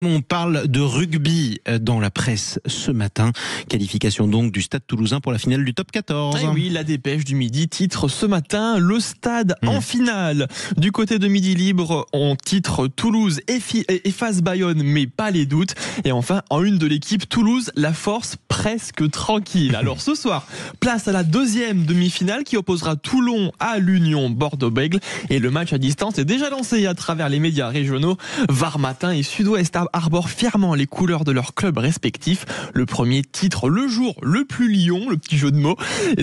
On parle de rugby dans la presse ce matin. Qualification donc du Stade Toulousain pour la finale du top 14. Et oui, la dépêche du Midi titre ce matin le Stade en finale. Du côté de Midi Libre, on titre Toulouse efface Bayonne, mais pas les doutes. Et enfin, en une de l'équipe, Toulouse, la force presque tranquille. Alors ce soir, place à la deuxième demi-finale qui opposera Toulon à l'Union Bordeaux-Bègles. Et le match à distance est déjà lancé à travers les médias régionaux. Var Matin et Sud-Ouest arborent fièrement les couleurs de leurs clubs respectifs. Le premier titre le jour le plus lion, le petit jeu de mots,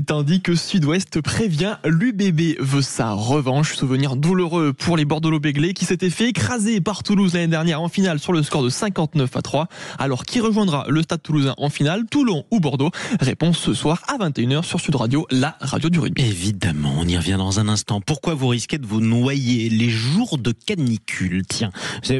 tandis que Sud-Ouest prévient l'UBB veut sa revanche. Souvenir douloureux pour les Bordeaux-Béglés qui s'étaient fait écraser par Toulouse l'année dernière en finale sur le score de 59-3. Alors qui rejoindra le Stade Toulousain en finale, Toulon ou Bordeaux? Réponse ce soir à 21h sur Sud Radio, la radio du rugby. Évidemment, on y revient dans un instant. Pourquoi vous risquez de vous noyer les jours de canicule? Tiens,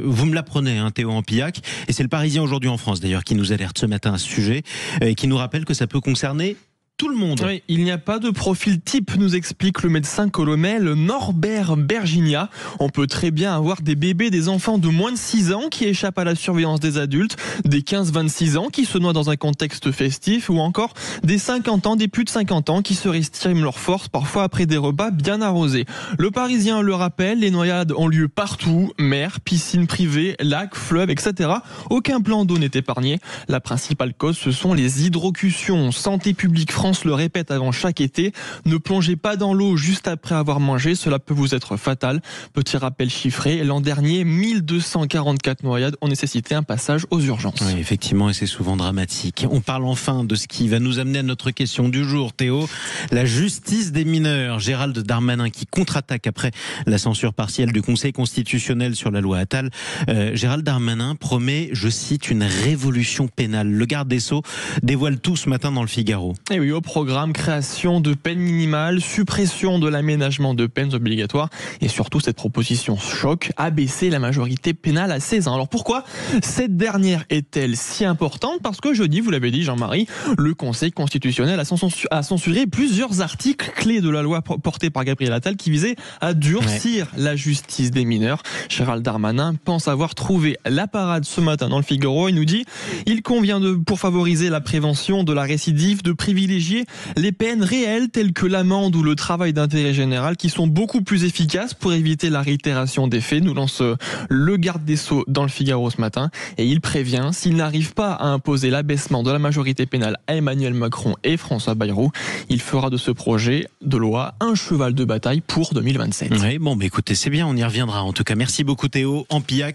vous me l'apprenez, hein, Théo Ampillac. Et c'est le Parisien aujourd'hui en France d'ailleurs qui nous alerte ce matin à ce sujet et qui nous rappelle que ça peut concerner tout le monde. Oui, il n'y a pas de profil type, nous explique le médecin Colomel Norbert Berginia. On peut très bien avoir des bébés, des enfants de moins de 6 ans qui échappent à la surveillance des adultes, des 15-26 ans qui se noient dans un contexte festif, ou encore des 50 ans, des plus de 50 ans qui se restiment leur force parfois après des repas bien arrosés. Le Parisien le rappelle, les noyades ont lieu partout, mer, piscines privées, lacs, fleuves, etc. Aucun plan d'eau n'est épargné. La principale cause, ce sont les hydrocutions. Santé publique France le répète avant chaque été, ne plongez pas dans l'eau juste après avoir mangé, cela peut vous être fatal. Petit rappel chiffré, l'an dernier, 1244 noyades ont nécessité un passage aux urgences. Oui, effectivement, et c'est souvent dramatique. On parle enfin de ce qui va nous amener à notre question du jour, Théo. La justice des mineurs. Gérald Darmanin qui contre-attaque après la censure partielle du Conseil constitutionnel sur la loi Attal. Gérald Darmanin promet, je cite, une révolution pénale. Le garde des Sceaux dévoile tout ce matin dans le Figaro. Et oui, au programme, création de peines minimales, suppression de l'aménagement de peines obligatoires et surtout cette proposition choc, abaisser la majorité pénale à 16 ans. Alors pourquoi cette dernière est-elle si importante? Parce que jeudi, vous l'avez dit Jean-Marie, le Conseil constitutionnel a censuré plusieurs articles clés de la loi portée par Gabriel Attal qui visaient à durcir la justice des mineurs. Gérald Darmanin pense avoir trouvé la parade ce matin dans le Figaro. Il nous dit, il convient pour favoriser la prévention de la récidive, de privilégier les peines réelles telles que l'amende ou le travail d'intérêt général qui sont beaucoup plus efficaces pour éviter la réitération des faits, nous lance le garde des Sceaux dans le Figaro ce matin. Et il prévient, s'il n'arrive pas à imposer l'abaissement de la majorité pénale à Emmanuel Macron et François Bayrou, il fera de ce projet de loi un cheval de bataille pour 2027. Oui, bon, écoutez, c'est bien, on y reviendra. En tout cas, merci beaucoup Théo Ampillac.